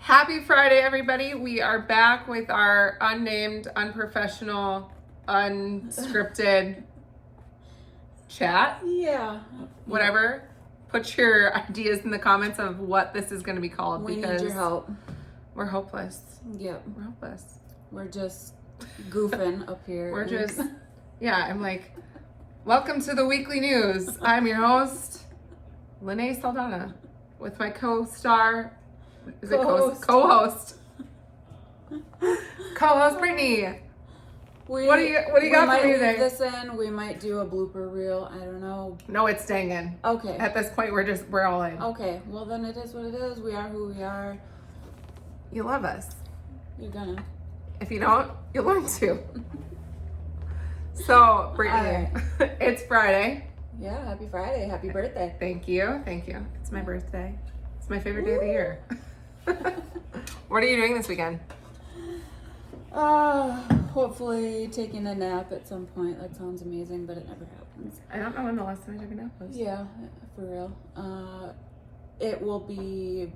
Happy Friday, everybody. We are back with our unnamed, unprofessional, unscripted chat. Yeah. Whatever. Put your ideas in the comments of what this is going to be called. We because need your help. We're hopeless. Yep. We're hopeless. We're just goofing up here. We're just, yeah, I'm like, welcome to the weekly news. I'm your host, LeNeigh Saldana, with my co-star, co-host Brittany. What do you got for me today? This in, we might do a blooper reel. I don't know. No, it's staying in. Okay. At this point, we're all in. Okay. Well, then it is what it is. We are who we are. You love us. You're gonna. If you don't, you'll learn to. So, Brittany, it's Friday. Yeah. Happy Friday. Happy birthday. Thank you. Thank you. It's my birthday. It's my favorite day of the year. What are you doing this weekend? Hopefully taking a nap at some point. That sounds amazing, but it never happens. I don't know when the last time I took a nap was. Yeah, for real. It will be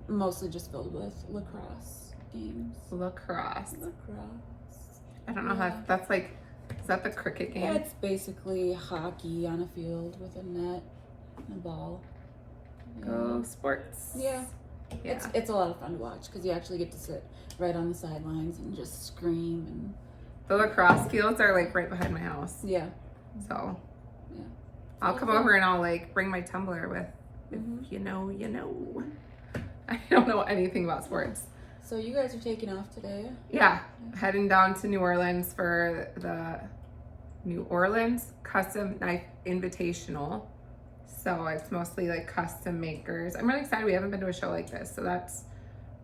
mostly just filled with lacrosse games. Lacrosse. I don't know Yeah. how that's like. Is that the cricket game? Yeah, it's basically hockey on a field with a net and a ball. Yeah. Go sports. Yeah. It's a lot of fun to watch because you actually get to sit right on the sidelines and just scream and. The lacrosse fields are like right behind my house. Yeah. So. Yeah. I'll come over and I'll like bring my tumbler with. If you know, you know. I don't know anything about sports. So you guys are taking off today? Yeah, heading down to New Orleans for the New Orleans Custom Knife Invitational. So it's mostly like custom makers. I'm really excited. We haven't been to a show like this, so that's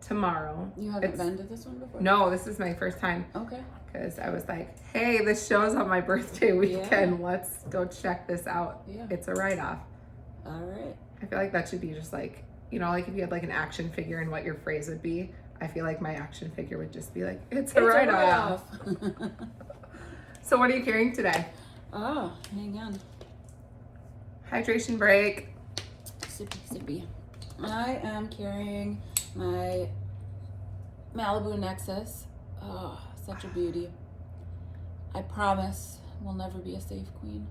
tomorrow. You haven't been to this one before? No, this is my first time. Okay. Because I was like, hey, this show's on my birthday weekend. Yeah. Let's go check this out. Yeah. It's a write-off. All right. I feel like that should be just like, you know, like if you had like an action figure and what your phrase would be. I feel like my action figure would just be like, it's a write-off. So what are you carrying today? Oh, hang on. Hydration break. Sippy. I am carrying my Malibu Nexus. Oh, such a beauty. I promise we'll never be a safe queen.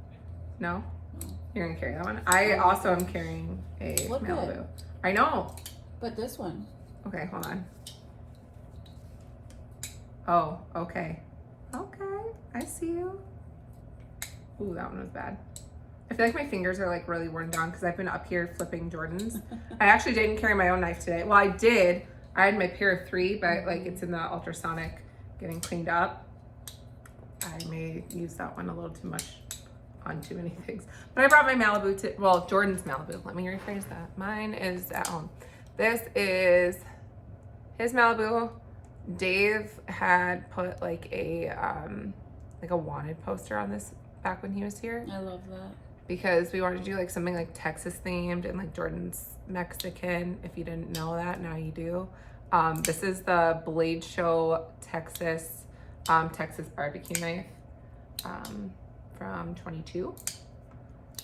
No? No. You're gonna carry that one? I also am carrying a Look Malibu. good. I know. But this one. Okay, hold on. Oh, okay. Okay, I see you. Ooh, that one was bad. I feel like my fingers are like really worn down because I've been up here flipping Jordans. I actually didn't carry my own knife today. Well, I did. I had my pair of 3, but like it's in the ultrasonic getting cleaned up. I may use that one a little too much on too many things. But I brought my Malibu to, well, Jordan's Malibu. Let me rephrase that. Mine is at home. This is his Malibu. Dave had put like a wanted poster on this back when he was here. I love that. Because we wanted to do like something like Texas themed and like Jordan's Mexican. If you didn't know that, now you do. This is the Blade Show Texas barbecue knife from 22.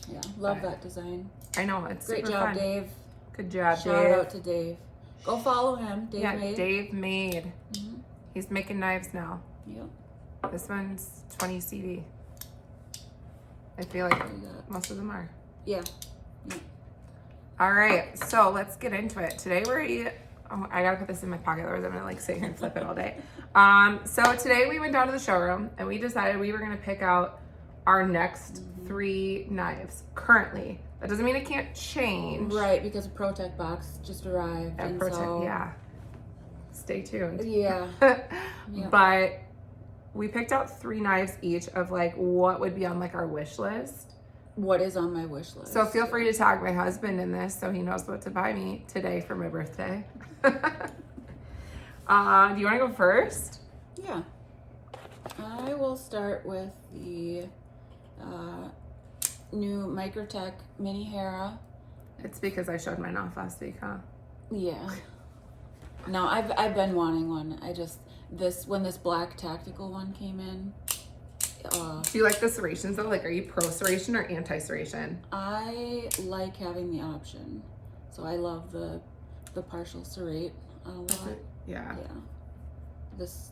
Yeah, love that design. I know, it's great super job, fun. Dave. Good job, Dave. Shout out to Dave. Go follow him, Dave Made. Dave Made. Mm-hmm. He's making knives now. Yep. This one's 20 CD. I feel like most of them are. Yeah. All right, so let's get into it. Today I gotta put this in my pocket, otherwise I'm gonna like sit here and flip it all day. So today we went down to the showroom and we decided we were gonna pick out our next 3 knives currently. That doesn't mean it can't change. Right, because a ProTech box just arrived. And ProTech, yeah. Stay tuned. Yeah. But we picked out 3 knives each of like what would be on like our wish list. What is on my wish list? So feel free to tag my husband in this so he knows what to buy me today for my birthday. Do you want to go first? Yeah. I will start with the new Microtech Mini Hera. It's because I showed mine off last week, huh? Yeah. No, I've been wanting one. When this black tactical one came in, Do you like the serrations though? Like, are you pro serration or anti serration? I like having the option. So I love the the partial serrate a lot. Yeah. This,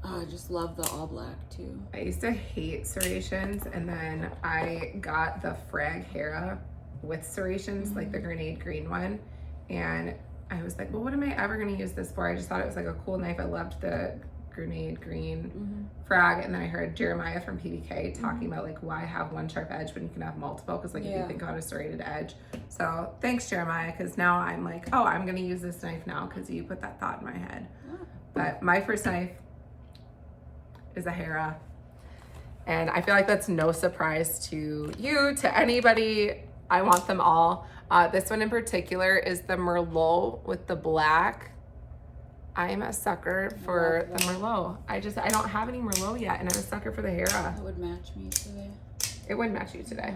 I just love the all black too. I used to hate serrations, and then I got the Frag Hera with serrations, like the grenade green one, and I was like, well, what am I ever going to use this for? I just thought it was like a cool knife. I loved the grenade green frag, and then I heard Jeremiah from PBK talking about like why have one sharp edge when you can have multiple, because like if you think about a serrated edge. So thanks, Jeremiah, because now I'm like, oh, I'm going to use this knife now because you put that thought in my head. But my first knife is a Hera, and I feel like that's no surprise to you, to anybody. I want them all. This one in particular is the Merlot with the black. I am a sucker for the Merlot. I don't have any Merlot yet, and I'm a sucker for the Hera. It would match me today. It would match you today.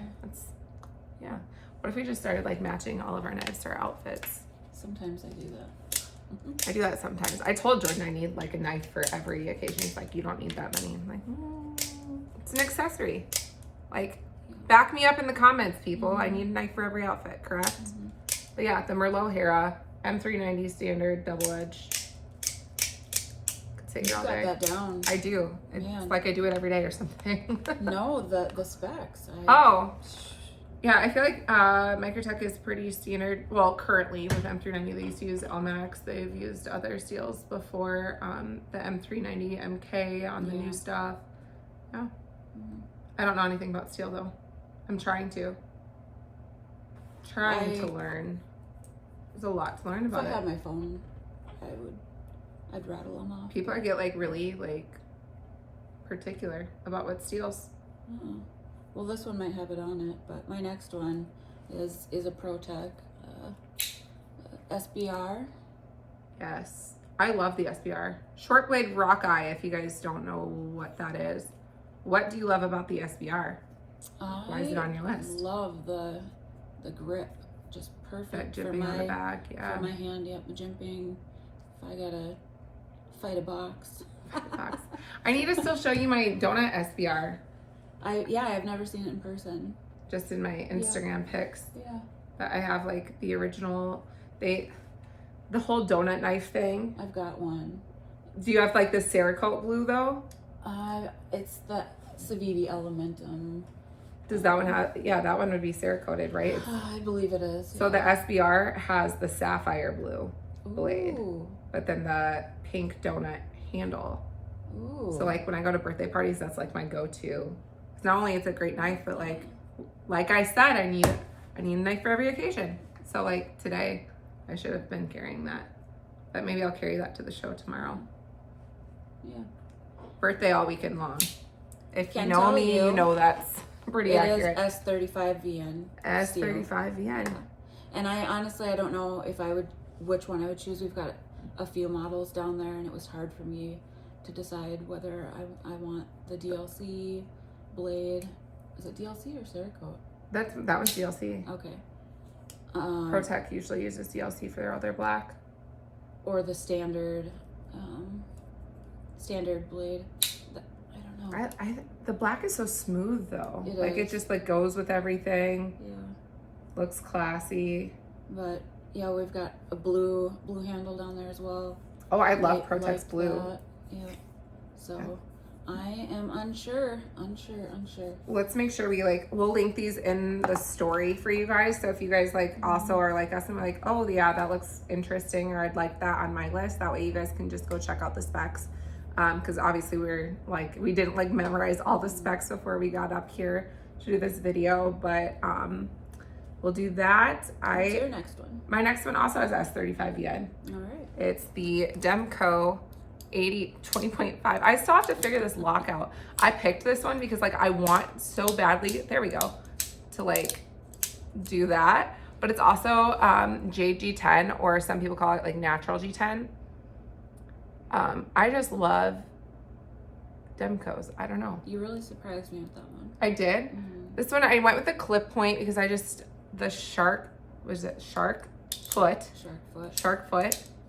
Yeah. What if we just started like matching all of our knives to our outfits? Sometimes I do that. I do that sometimes. I told Jordan I need like a knife for every occasion. He's like, you don't need that many. I'm like, it's an accessory. Like, back me up in the comments, people. I need a knife for every outfit, correct? But yeah, the Merlot Hera, M390 standard, double edged. Could sit here all day. Got that down. I do. It's like I do it every day or something. No, the specs. Yeah, I feel like Microtech is pretty standard. Well, currently with M390, they used to use LMAX. They've used other steels before. The M390 MK on the new stuff. Yeah. I don't know anything about steel though. I'm trying to learn. There's a lot to learn about it. If I had my phone, I'd rattle them off. People get like really like particular about what steels. Well, this one might have it on it, but my next one is a ProTech SBR. Yes, I love the SBR. Short blade rock eye, if you guys don't know what that is. What do you love about the SBR? Why is it on your list? I love the grip. Just perfect for my, on the back, for my hand, jimping. If I gotta fight a box. I need to still show you my donut SBR. I've never seen it in person. Just in my Instagram pics. Yeah. But I have like the original, the whole donut knife thing. I've got one. Do you have like the Serrated blue though? It's the Civivi Elementum. Does that one have, that one would be Serrated, right? I believe it is. So the SBR has the sapphire blue blade, but then the pink donut handle. Ooh. So like when I go to birthday parties, that's like my go-to. Not only it's a great knife, but like I said, I need a knife for every occasion. So like today, I should have been carrying that, but maybe I'll carry that to the show tomorrow. Yeah. Birthday all weekend long. If you know me, you know that's pretty accurate. It is S35 VN. S35 VN. And I honestly don't know which one I would choose. We've got a few models down there, and it was hard for me to decide whether I want the DLC blade. Is it DLC or Cerakote? That was DLC. Okay. ProTech usually uses DLC for their other black. Or the standard blade. I don't know. The black is so smooth though. It just like goes with everything. Yeah. Looks classy. But yeah, we've got a blue handle down there as well. Oh, I love ProTech's blue. Yeah. So I am unsure. Let's make sure we'll link these in the story for you guys. So if you guys also are like us and we're like, oh yeah, that looks interesting, or I'd like that on my list. That way you guys can just go check out the specs. Because obviously we didn't memorize all the specs before we got up here to do this video, but we'll do that. What's your next one? My next one also has S35 yen. All right. It's the Demko 20.5. I still have to figure this lock out. I picked this one because I want so badly, there we go, to do that. But it's also Jade G10, or some people call it natural G10. I just love Demkos. I don't know. You really surprised me with that one. I did. Mm-hmm. This one I went with the clip point because the shark foot.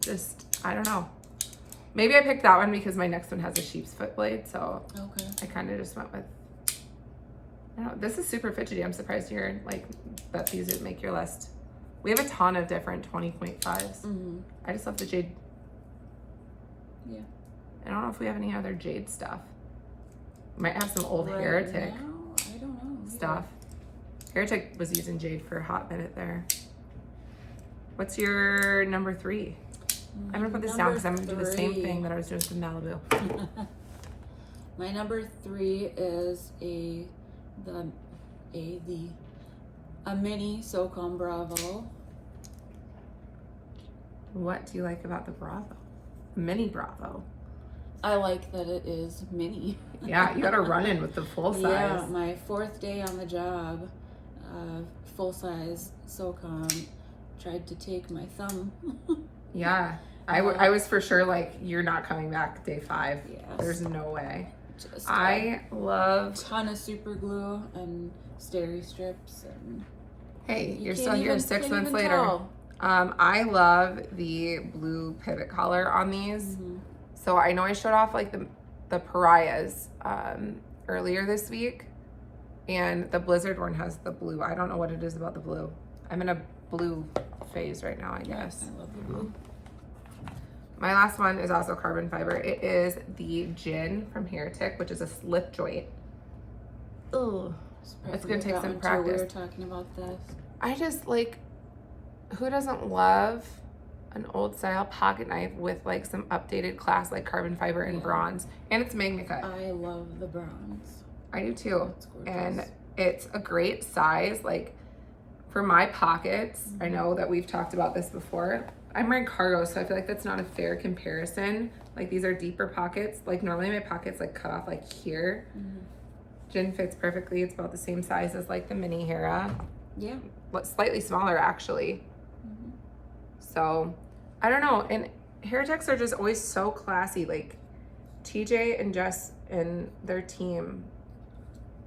Just, I don't know. Maybe I picked that one because my next one has a sheep's foot blade, so okay. I kind of just went with. I don't know. This is super fidgety. I'm surprised to hear that these would make your list. We have a ton of different 20.5s. I just love the jade. Yeah. I don't know if we have any other jade stuff. We might have some old Heretic I don't know. stuff. Heretic was using jade for a hot minute there. What's your number 3? I'm gonna put this down because I'm gonna do the same thing that I was doing with Malibu. My number 3 is a mini Socom Bravo. What do you like about the Bravo? Mini Bravo. I like that it is mini. Yeah, you gotta run in with the full size. Yeah, my 4th day on the job, full size Socom tried to take my thumb. Yeah, I was for sure like, you're not coming back day 5. Yes. There's no way. Just I love ton of super glue and steri strips and hey, you're can't still here even- 6 can't months even later. tell. I love the blue pivot collar on these. So I know I showed off like the Pariahs earlier this week, and the Blizzard one has the blue. I don't know what it is about the blue. I'm in a blue phase right now, I guess. I love the blue. My last one is also carbon fiber. It is the Jinn from Heretic, which is a slip joint. Ugh. It's gonna take some practice. We were talking about this. I just like, who doesn't love an old style pocket knife with like some updated class like carbon fiber and bronze, and it's Magnacut. I love the bronze. I do too. It's gorgeous. And it's a great size. Like for my pockets, I know that we've talked about this before. I'm wearing cargo, so I feel like that's not a fair comparison. Like these are deeper pockets. Like normally my pockets like cut off like here. Jinn fits perfectly. It's about the same size as like the mini Hera. Yeah. But slightly smaller actually. So I don't know. And Heretics are just always so classy. Like TJ and Jess and their team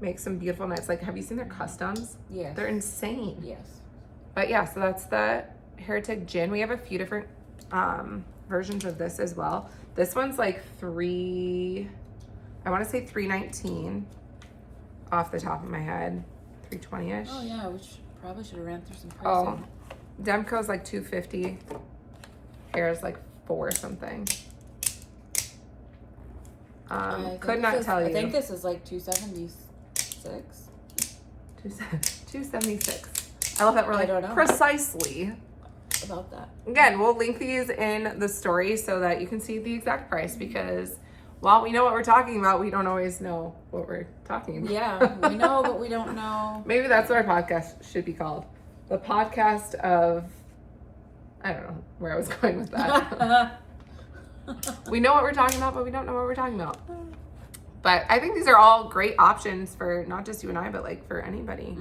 make some beautiful knives. Like, have you seen their customs? Yes. They're insane. Yes. But yeah, so that's the Heretic Jinn. We have a few different versions of this as well. This one's like I want to say $319 off the top of my head. $320-ish. Oh yeah, we probably should have ran through some Oh, pricing. Demko's like $250. Hera's like $4 something. Could not tell you. I think this is like $276. $276. I love that we're I don't know. like precisely. About that. Again, we'll link these in the story so that you can see the exact price, because while we know what we're talking about, we don't always know what we're talking about. Yeah, we know, but we don't know. Maybe that's what our podcast should be called. The podcast of, I don't know where I was going with that. We know what we're talking about, but we don't know what we're talking about. But I think these are all great options for not just you and I, but like for anybody.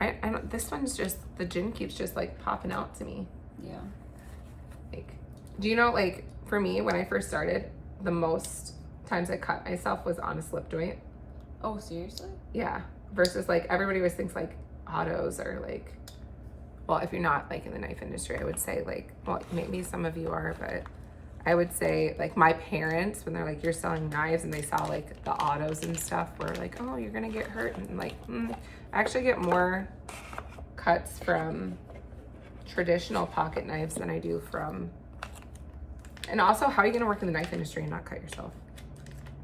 I don't, this one's just, the Jinn keeps just like popping out to me. Yeah. Like, do you know, like for me, when I first started, the most times I cut myself was on a slip joint. Oh, seriously? Yeah. Versus like everybody always thinks like autos are like, well, if you're not like in the knife industry, I would say like, well, maybe some of you are, but I would say like my parents, when they're like, you're selling knives, and they saw like the autos and stuff, were like, oh, you're gonna get hurt. And like, I actually get more cuts from traditional pocket knives than I do from, and also, how are you gonna work in the knife industry and not cut yourself?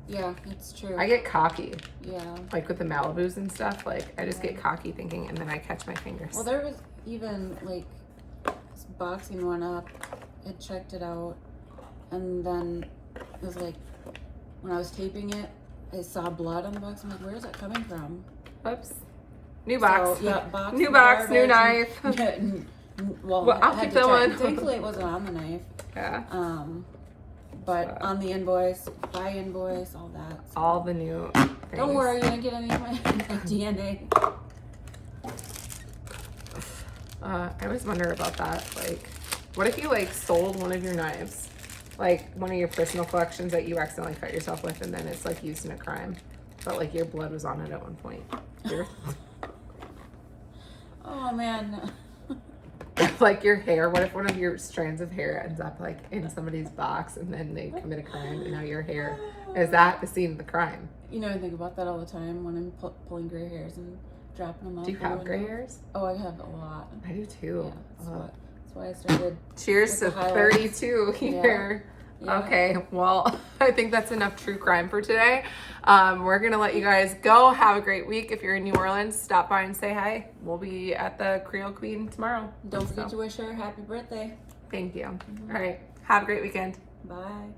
Yeah, it's true. I get cocky. Yeah. Like with the Malibus and stuff, like I just get cocky thinking, and then I catch my fingers. Well, there was even like this boxing one up. I checked it out, and then it was like when I was taping it, I saw blood on the box. I'm like, where is that coming from? Oops. New box. So, yeah, box. New box, new knife. Well, Well, I'll I had keep to that check. one. Thankfully, it wasn't on the knife. Yeah. But on the invoice, buy invoice, all that. So. All the new things. Don't worry, you didn't get any of my DNA. I always wonder about that. Like, what if you like sold one of your knives, like one of your personal collections that you accidentally cut yourself with, and then it's like used in a crime, but like your blood was on it at one point. Oh man. Like your hair. What if one of your strands of hair ends up like in somebody's box, and then they commit a crime, and now your hair is at the scene of the crime? You know, I think about that all the time when I'm pulling gray hairs and dropping them off. Do you have gray hairs? Oh, I have a lot. I do too. Yeah, that's why I started. Cheers to with the highlights. 32 here. Yeah. Okay, well, I think that's enough true crime for today. We're going to let you guys go. Have a great week. If you're in New Orleans, stop by and say hi. We'll be at the Creole Queen tomorrow. Don't forget to wish her a happy birthday. Thank you. All right. Have a great weekend. Bye.